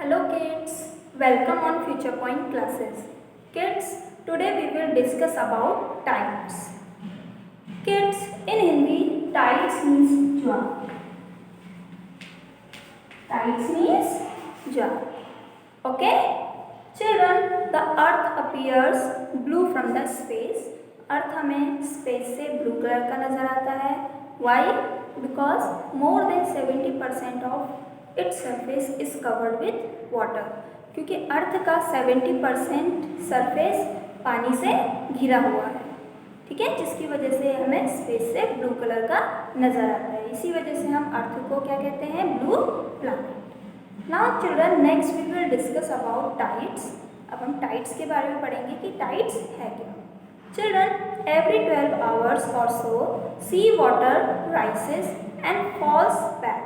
Hello kids, welcome on Future Point classes. Kids, today we will discuss about tides. Kids, in Hindi, tides means jowar. Tides means jowar. Okay? Children, the earth appears blue from the space. अर्थ हमें space से blue colour का नजर आता है. Why? Because more than 70% of its surface is covered with water. क्योंकि अर्थ का 70% surface पानी से घिरा हुआ है. ठीक है, जिसकी वजह से हमें स्पेस से ब्लू कलर का नजर आता है. इसी वजह से हम अर्थ को क्या कहते हैं? Blue planet. Now children, next we will discuss about tides. अब हम टाइड्स के बारे में पढ़ेंगे कि टाइड्स है क्या. Children, every 12 hours or so, sea water rises and falls back.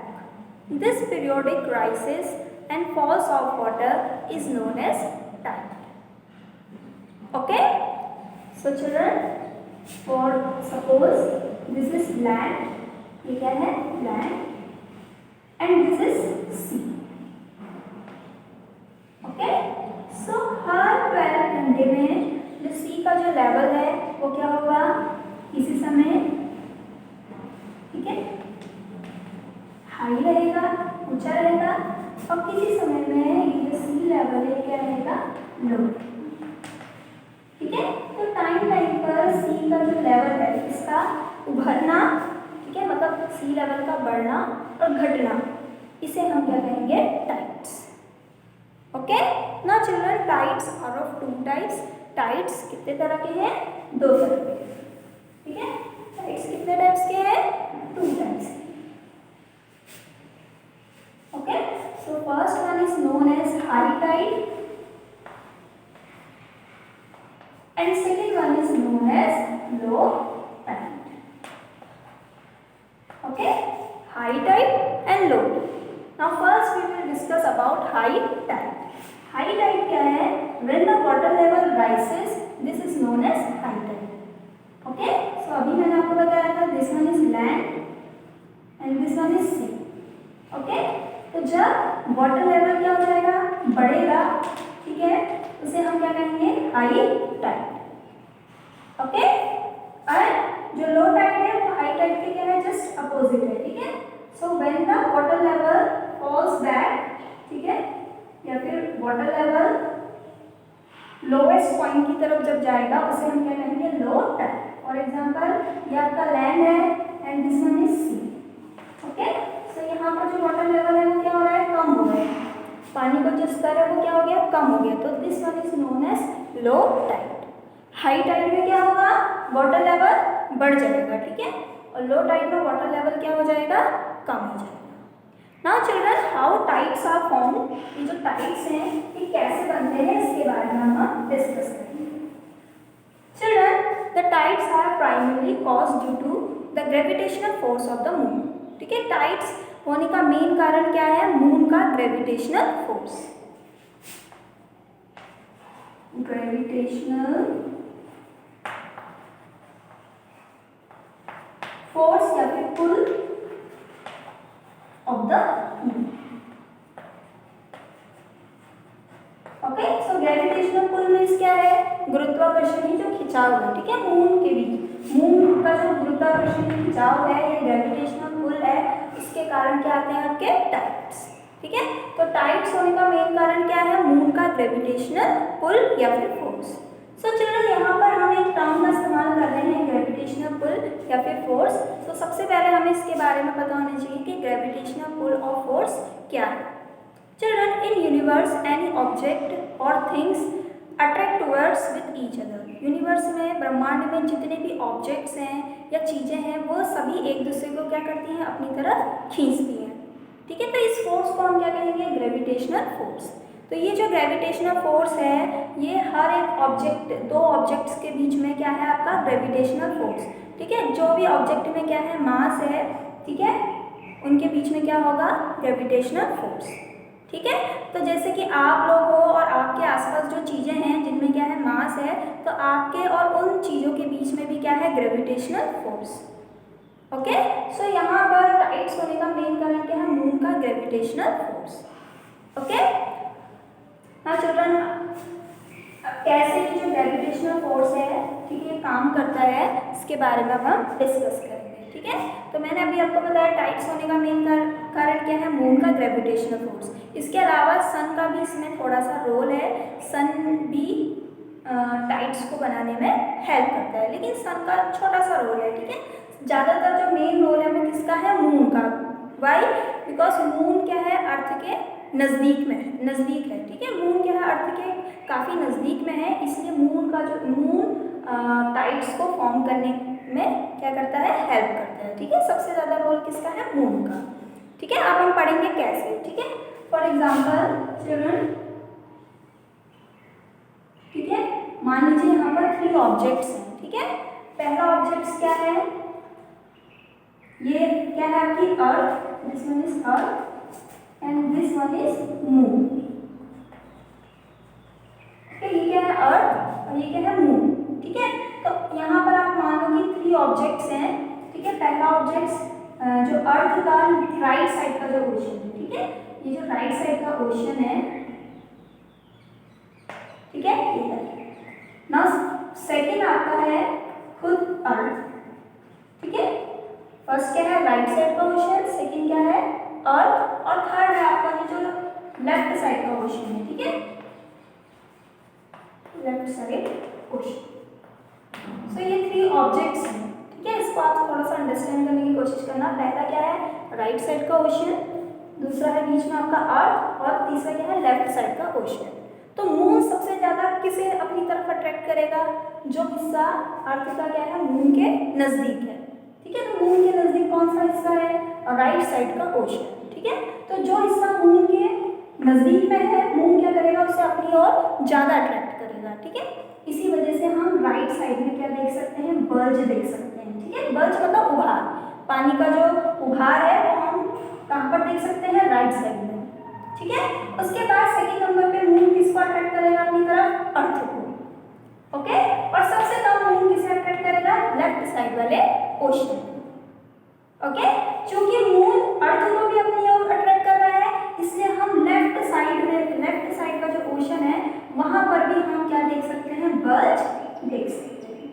This periodic rises and falls of water is known as tide. Okay? So children, for suppose this is land, ये क्या है? Land, and this is sea. Okay? So हर 12 घंटे में जो सी का जो level है वो क्या होगा? किसी समय, ठीक है, हाई रहेगा, ऊंचा रहेगा, और किसी समय में ये जो सी लेवल है क्या रहेगा? लो. ठीक है, तो टाइम पर सी का जो लेवल है इसका उभरना, ठीक है, मतलब सी लेवल का बढ़ना और घटना, इसे हम क्या कहेंगे? Tides. Okay. Now children, tides are of two types. Tides कितने तरह के हैं? दो तरह के. ठीक है, टाइड्स कितने टाइप्स के हैं? Two types. Okay. So first one is known as high tide and second one is known as low tide. Okay, high tide and low. Now first we will discuss about high tide. High tide क्या है? When the water level rises, this is known as high tide. Okay? So अभी मैंने आपको बताया था this one is land and this one is sea. Okay? तो जब water level क्या हो जाएगा? बढ़ेगा, ठीक है, उसे हम क्या कहेंगे? high tide. Okay? और जो low tide है वो high tide के क्या है? just opposite है. ठीक है? So when the water level falls back, ठीक है, या फिर वाटर लेवल लोएस्ट पॉइंट की तरफ जब जाएगा उसे हम क्या कहेंगे? Low Tide. फॉर एग्जांपल ये आपका लैंड है and this one is C. Okay. So यहाँ पर जो वाटर लेवल है वो क्या हो रहा है? कम हो गया. पानी का जो स्तर है वो क्या हो गया? कम हो गया. तो this one is known as low tide. High tide में क्या होगा? वाटर लेवल बढ़ जाएगा, ठीक है, और लो टाइड में वाटर लेवल क्या हो जाएगा? कम हो जाएगा. Now children, how tides are formed? ये जो tides हैं ये कैसे बनते हैं इसके बारे में हम डिस्कस करेंगे. Children, the tides are primarily caused due to the gravitational force of the moon. ठीक है, tides होने का मेन कारण क्या है? मून का ग्रेविटेशनल फोर्स. ग्रेविटेशनल फोर्स या फिर pull of the moon. Okay. So gravitational pull means क्या है? गुरुत्वाकर्षणी जो खिंचाव है, ठीक है, मून के बीच. मून का जो गुरुत्वाकर्षणी खिंचाव है या ग्रेविटेशनल पुल है, इसके कारण क्या आते हैं आपके? टाइड्स. ठीक है, तो टाइड्स होने का मेन कारण क्या है? मून का ग्रेविटेशनल पुल या फिर फोर्स. सो चिल्ड्रन, यहाँ पर हम एक टर्म का इस्तेमाल कर रहे हैं, ग्रेविटेशनल पुल या फिर फोर्स. तो सबसे पहले हमें इसके बारे में पता होना चाहिए कि ग्रेविटेशनल पुल और फोर्स क्या है. Children, in universe any object और things attract towards with each other. Universe में, ब्रह्मांड में जितने भी ऑब्जेक्ट्स हैं या चीज़ें हैं वो सभी एक दूसरे को क्या करती हैं? अपनी तरफ खींचती हैं. ठीक है, तो इस फोर्स को हम क्या कहेंगे? Gravitational force. तो ये जो ग्रेविटेशनल फोर्स है ये हर एक ऑब्जेक्ट, दो ऑब्जेक्ट्स के बीच में क्या है? आपका ग्रेविटेशनल फोर्स. ठीक है, जो भी ऑब्जेक्ट में क्या है? मास है, ठीक है, उनके बीच में क्या होगा? Gravitational force. ठीक है, तो जैसे कि आप लोग हो और आपके आसपास जो चीज़ें हैं जिनमें क्या है? मास है, तो आपके और उन चीज़ों के बीच में भी क्या है? Gravitational force. ओके. सो यहाँ पर टाइड्स होने का मेन कारण क्या है? मून का ग्रेविटेशनल फोर्स. ओके. कैसे ये जो ग्रेविटेशनल फोर्स है, ठीक है, काम करता है, इसके बारे में हम डिस्कस करेंगे, ठीक है। तो मैंने अभी आपको बताया टाइड्स होने का मेन कारण क्या है, मून का ग्रेविटेशनल फोर्स। इसके अलावा सन का भी इसमें थोड़ा सा रोल है, सन भी टाइड्स को बनाने में हेल्प करता है, लेकिन सन का छोटा सा रोल है, ठीक है। ज़्यादातर जो मेन रोल है वो किसका है, मून का। वाई? बिकॉज मून क्या है, अर्थ के नज़दीक है, ठीक है। मून क्या है, अर्थ के काफ़ी नज़दीक में है, इसलिए मून का जो टाइड्स को फॉर्म करने में क्या करता है, हेल्प करता है, ठीक है। सबसे ज़्यादा रोल किसका है, मून का, ठीक है। अब हम पढ़ेंगे कैसे, ठीक है। फॉर एग्जाम्पल चिल्ड्रन, ठीक है, मान लीजिए यहाँ पर 3 ऑब्जेक्ट्स हैं, ठीक है। पहला ऑब्जेक्ट क्या है, ये क्या है आपकी earth, this one is earth and this one is moon, ठीक है। ये क्या है, अर्थ और ये क्या है, मून, ठीक है। तो यहाँ पर आप मान लो कि 3 ऑब्जेक्ट्स हैं, ठीक है। पहला ऑब्जेक्ट जो अर्थ का राइट साइड का जो ओशन है, ठीक है, ये जो राइट साइड का ओशन है, ठीक है, ये है ना। सेकेंड आपका है खुद अर्थ, ठीक है। फर्स्ट क्या है, राइट साइड का ओशन, सेकेंड क्या है, अर्थ, और थर्ड है आपका ये जो लेफ्ट साइड का ओशन है, ठीक है, लेफ्ट साइड ओशन। सो ये 3 ऑब्जेक्ट्स हैं, ठीक है। इसको आप थोड़ा सा अंडरस्टैंड करने की कोशिश करना। पहला क्या है, राइट साइड का ओशन, दूसरा है बीच में आपका अर्थ, और तीसरा क्या है, लेफ्ट साइड का ओशन। तो मून सबसे ज़्यादा किसे अपनी तरफ अट्रैक्ट करेगा, जो हिस्सा अर्थ का क्या है, मून के नज़दीक है, ठीक है। तो मून के नज़दीक कौन सा हिस्सा है, राइट साइड का ओशन, ठीक है। तो जो हिस्सा मून के नज़दीक में है, मून क्या करेगा, उसे अपनी ओर ज़्यादा अट्रैक्ट करेगा, ठीक है। इसी वजह से हम राइट साइड में क्या देख सकते हैं, बल्ज देख सकते हैं, ठीक है। बल्ज मतलब उभार, पानी का जो उभार है वो हम कहाँ पर देख सकते हैं, राइट साइड में, ठीक है। उसके बाद सेकंड नंबर पे मून किसको अट्रैक्ट करेगा अपनी तरफ, अर्थ को, ओके। और सबसे कम मून किसे अट्रैक्ट करेगा, लेफ्ट साइड वाले ओशन, ओके। क्योंकि मून अर्थ को भी अपनी ओर अट्रैक्ट कर रहा है, इसलिए हम लेफ्ट साइड का जो ओशन है वहां पर भी हम क्या देख सकते हैं, बल्ज देख सकते हैं,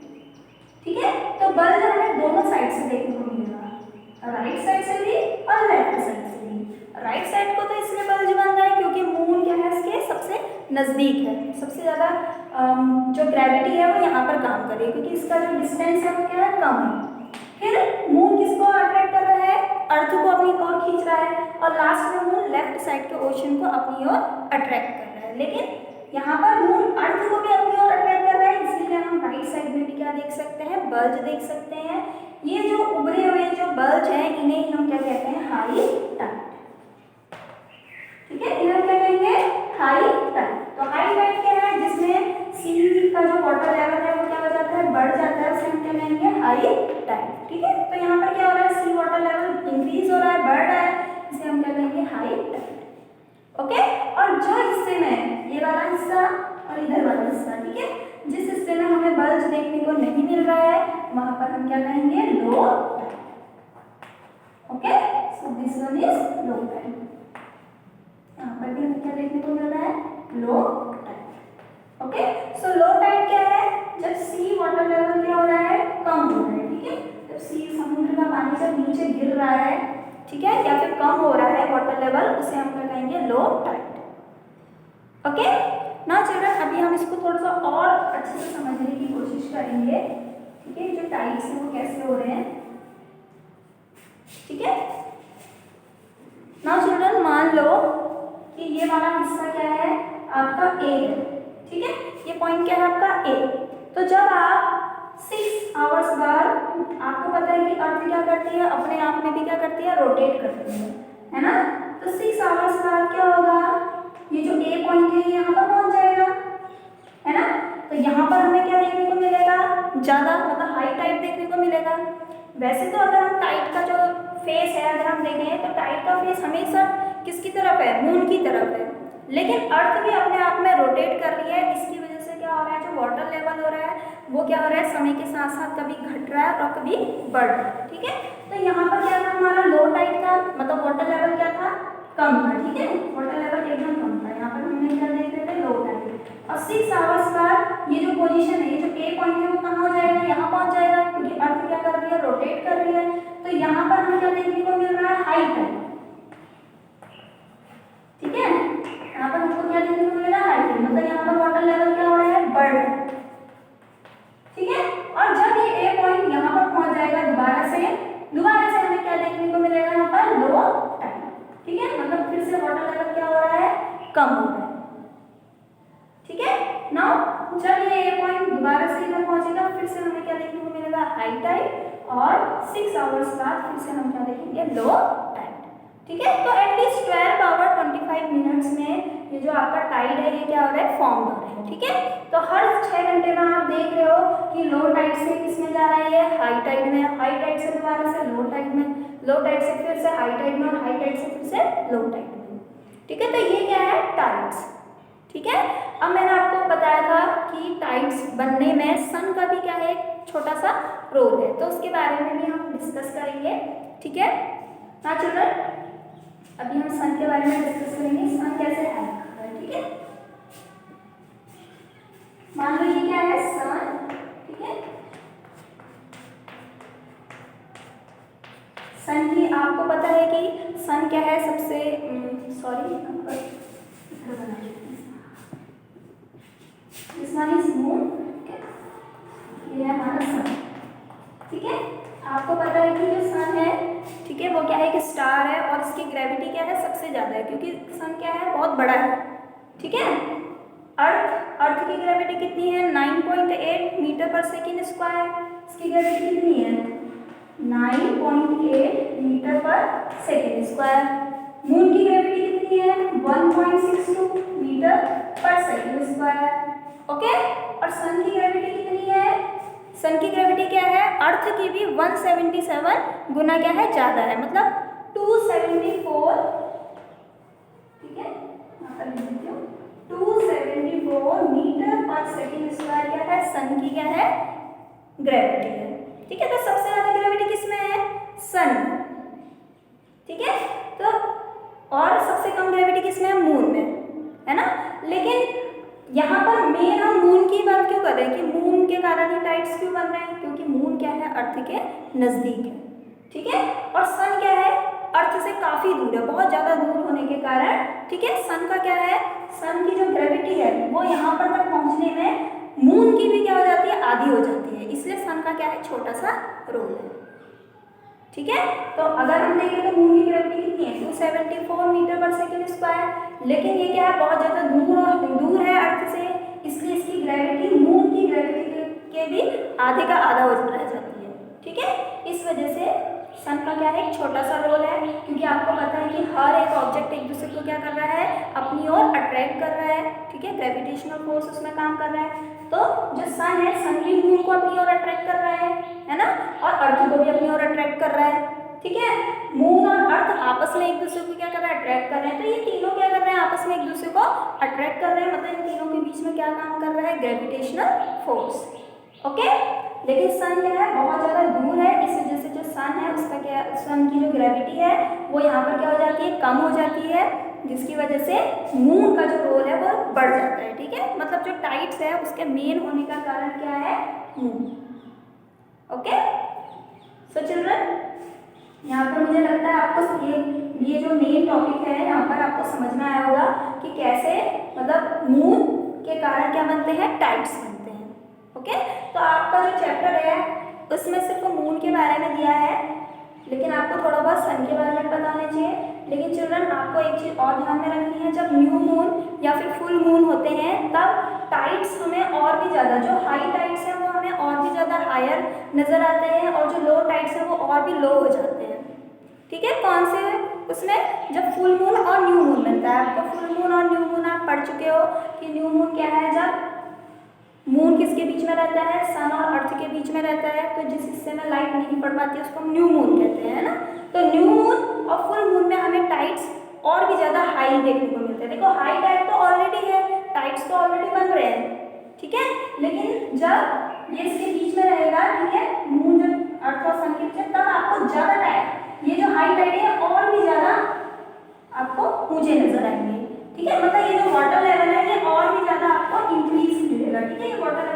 ठीक है। तो बल्ज हमें दोनों साइड से देखने को मिलेगा, राइट साइड से भी और लेफ्ट साइड से भी। राइट साइड को तो इसलिए बल्ज बन रहा है क्योंकि मून क्या है, इसके सबसे नज़दीक है, सबसे ज़्यादा जो ग्रेविटी है वो यहाँ पर काम कर रही है, क्योंकि इसका जो डिस्टेंस है वो क्या है, कम है। फिर मून किसको अट्रैक्ट कर रहा है, अर्थ को अपनी ओर खींच रहा है, और लास्ट में मून लेफ्ट साइड के ओशन को अपनी ओर अट्रैक्ट कर रहा है। लेकिन यहाँ पर मून अर्थ को भी अपनी ओर अट्रैक्ट कर रहा है, इसीलिए हम राइट साइड में भी क्या देख सकते हैं, बल्ज देख सकते हैं। ये जो उभरे हुए जो बल्ज हैं, इन्हें हम क्या कहते हैं, हाई टाइड, ठीक है। इन्हें क्या कहेंगे, हाई टाइड। तो हाई टाइड क्या है, जिसमें सी का जो वाटर लेवल है वो क्या हो जाता है, बढ़ जाता है, उसे हम क्या कहेंगे, हाई टाइड, ठीक है। तो यहाँ पर क्या हो रहा है, सी वाटर लेवल इंक्रीज हो रहा है, बढ़ रहा है, इसे हम क्या कहेंगे, हाई टाइड, ओके। और जो हिस्से में ये वाला हिस्सा और इधर वाला हिस्सा, ठीक है, जिस हिस्से में हमें बल्ज देखने को नहीं मिल रहा है वहां पर हम क्या कहेंगे, low tide, okay. So this one is low tide, यहाँ पर भी हमें क्या देखने को मिल रहा है, लो टाइड, ओके। सो लो टाइड क्या है, जब सी वाटर लेवल क्या हो रहा है, कम हो रहा है, ठीक है। जब सी समुद्र का पानी जब नीचे गिर रहा है, ठीक है, या फिर कम हो रहा है वाटर लेवल, उसे हम क्या कहेंगे, low tide, okay. Now children, अभी हम इसको थोड़ा सा और अच्छे से समझने की कोशिश करेंगे, ठीक है। जो टाइड्स हैं वो कैसे हो रहे हैं, ठीक है। नाउ चिल्ड्रन, मान लो कि ये वाला हिस्सा क्या है, आपका ए है, ठीक है। ये पॉइंट क्या है आपका ए। तो जब आप 6 आवर्स बाद, आपको पता है कि अर्थ क्या करती है, अपने आप में भी क्या करती है, रोटेट करती है ना। तो 6 आवर्स बाद क्या होगा, ये जो ए पॉइंट है यहाँ पर पहुंच जाएगा, है ना। तो यहाँ पर हमें क्या देखने को मिलेगा, ज़्यादा मतलब हाई टाइड देखने को मिलेगा। वैसे तो अगर हम टाइड का जो फेस है अगर हम देखें तो टाइड का फेस हमेशा किसकी तरफ है, मून की तरफ है, लेकिन अर्थ भी अपने आप में रोटेट कर रही है। इसकी वजह से क्या हो रहा है, जो वाटर लेवल हो रहा है वो क्या हो रहा है, समय के साथ साथ कभी घट रहा है और कभी बढ़ रहा है, ठीक है। तो यहाँ पर क्या था, हमारा लो टाइड था, मतलब वाटर लेवल क्या था, कम था, ठीक है। वाटर लेवल एकदम कम था, यहाँ पर हमने क्या देख रहे थे, लो टाइड। और 6 आवर्स बाद ये जो पोजीशन है, ये जो ए पॉइंट है वो कहाँ हो जाएगा, यहाँ पहुंच जाएगा, क्योंकि अर्थ क्या कर रही है, रोटेट कर रही है। तो यहाँ पर हमें क्या देखने को मिल रहा है, हाई टाइड। ठीक है, यहाँ पर हमको क्या देखने को मिलेगा, हाई टाइड, मतलब यहाँ पर वाटर लेवल क्या हो रहा है, बढ़ रहा है। ठीक है, और जब ये ए पॉइंट यहाँ पर पहुंच जाएगा दोबारा से हमें क्या देखने को मिलेगा, यहाँ पर लो टाइड। ठीक है, मतलब फिर से वाटर लेवल क्या हो रहा है, कम हो रहा है। ठीक है, नाउ जब ये ए पॉइंट दोबारा से इधर पहुंचेगा, फिर से हमें क्या देखने को मिलेगा, हाई टाइड, और 6 आवर्स बाद फिर से हम क्या देखेंगे, लो टाइड। ठीक है, तो एटलीस्ट 12 आवर 25 मिनट्स में ये जो आपका टाइड है ये क्या हो रहा है, फॉर्म हो रहा है। ठीक है, तो हर 6 घंटे में आप देख रहे हो कि लो टाइड से किस में जा रहा है, ये हाई टाइड में, हाई टाइड से दोबारा से लो टाइड में, लो टाइड से फिर से हाई टाइड में, और हाई टाइड से फिर से लो टाइड में। ठीक है, तो ये क्या है, टाइड्स। ठीक है, अब मैंने आपको बताया था कि टाइड्स बनने में सन का भी क्या है, एक छोटा सा रोल है, तो उसके बारे में भी हम डिस्कस करेंगे। ठीक है ना चिल्ड्रन, अभी हम सन के बारे में डिस्कस करेंगे, सन कैसे है। ठीक है, मान लो ये क्या है, सन। ठीक है, सन की आपको पता है कि सन क्या है, सबसे दिस वन इज मून। ये है हमारा सन। ठीक है, आपको पता है कि जो सन है, ठीक है, वो क्या है, एक स्टार है, और इसकी ग्रेविटी क्या है, सबसे ज़्यादा है, क्योंकि सन क्या है, बहुत बड़ा है। ठीक है, अर्थ की ग्रेविटी कितनी है, 9.8 मीटर पर सेकेंड स्क्वायर। इसकी ग्रेविटी कितनी है, 9.8 मीटर पर सेकेंड स्क्वायर। मून की ग्रेविटी कितनी है, 1.62 मीटर पर सेकेंड स्क्वायर। ओके, और सन की ग्रेविटी कितनी है, सन की ग्रेविटी क्या है, अर्थ की भी 177 गुना क्या है, ज़्यादा है, मतलब 274। ठीक है, यहाँ पर लिख देती हूँ, 274 मीटर पर सेकेंड स्क्वायर क्या है, सन की क्या है, ग्रेविटी है। ठीक है, तो सबसे ज़्यादा ग्रेविटी किस में है, सन। ठीक है, तो और सबसे कम ग्रेविटी किस में है, मून में, है ना। लेकिन यहाँ पर मेन हम मून की बात क्यों कर रहे हैं, कि मून के कारण ही टाइड्स क्यों बन रहे हैं, क्योंकि मून क्या है, अर्थ के नज़दीक है। ठीक है, और सन क्या है, अर्थ से काफ़ी दूर है, बहुत ज़्यादा दूर होने के कारण, ठीक है, सन का क्या है, सन की जो ग्रेविटी है वो यहाँ पर तक पहुँचने में मून की भी क्या हो जाती है, आधी हो जाती है, इसलिए सन का क्या है, छोटा सा रोल है। ठीक है, तो अगर हम देखें तो मून की ग्रेविटी कितनी है, 274 मीटर पर सेकेंड स्क्वायर, लेकिन ये क्या है, बहुत ज़्यादा दूर है अर्थ से, इसलिए इसकी ग्रेविटी मून की ग्रेविटी के भी आधे का आधा हो रह जाती है। ठीक है, इस वजह से सन का क्या है, एक छोटा सा रोल है, क्योंकि आपको पता है कि हर एक ऑब्जेक्ट एक दूसरे को क्या कर रहा है, अपनी ओर अट्रैक्ट कर रहा है। ठीक है, ग्रेविटेशनल फोर्स उसमें काम कर रहा है, तो जो सन है, सन भी मून को अपनी ओर अट्रैक्ट कर रहा है ना, और अर्थ को भी अपनी ओर अट्रैक्ट कर रहा है। ठीक है, मून और अर्थ आपस में एक दूसरे को क्या कर रहा है, अट्रैक्ट कर रहे हैं, तो ये तीनों क्या कर रहे हैं, आपस में एक दूसरे को अट्रैक्ट कर रहे हैं, मतलब इन तीनों के बीच में क्या काम कर रहा है, ग्रेविटेशनल फोर्स। ओके, लेकिन सन क्या है, बहुत ज़्यादा दूर है, इस वजह से जो सन है उसका क्या, सन की जो ग्रेविटी है वो यहाँ पर क्या हो जाती है, कम हो जाती है, जिसकी वजह से मून का जो रोल है वो बढ़ जाता है। ठीक है, मतलब जो टाइड्स है उसके मेन होने का कारण क्या है, मून। ओके, सो चिल्ड्रन, यहाँ पर मुझे लगता है आपको ये जो मेन टॉपिक है यहाँ पर आपको समझ में आया होगा कि कैसे, मतलब मून के कारण क्या बनते हैं, टाइड्स बनते हैं। ओके, तो आपका जो चैप्टर है उसमें सिर्फ मून के बारे में दिया है, लेकिन आपको थोड़ा बहुत सन के बारे में पता होना चाहिए। लेकिन चिल्ड्रन, आपको एक चीज़ और ध्यान में रखनी है, जब न्यू मून या फिर फुल मून होते हैं तब टाइड्स हमें और भी ज़्यादा, जो हाई टाइड्स हैं वो हमें और भी ज़्यादा हायर नज़र आते हैं, और जो लो टाइड्स हैं वो और भी लो हो जाते हैं। ठीक है, कौन से, उसमें जब फुल मून और न्यू मून बनता है, आपको फुल मून और न्यू मून आप पढ़ चुके हो कि न्यू मून क्या है, जब मून किसके बीच में रहता है, सन और अर्थ के बीच में रहता है, तो जिस हिस्से में लाइट नहीं पड़ पाती है उसको हम न्यू मून कहते हैं, ना। तो न्यू मून और फुल मून में हमें टाइड्स और भी ज़्यादा हाई देखने को मिलते हैं। देखो, हाई टाइड तो ऑलरेडी है, टाइड्स तो ऑलरेडी बन रहे हैं। ठीक है, लेकिन जब ये इसके बीच में रहेगा, ठीक है, मून जब अर्थ और सन के बीच में, तब आपको ज़्यादा टाइड, ये जो हाई टाइड है और भी ज़्यादा आपको ऊंचे नजर आएंगे। ठीक है, मतलब ये जो वाटर लेवल है ये और भी ज़्यादा आपको इंक्रीज मिलेगा। ठीक है, ये वाटर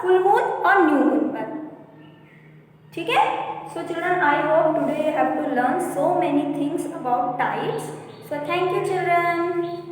फुल मून और न्यू मून पर। ठीक है। So children, I hope today you have to learn so many things about tides. So thank you children.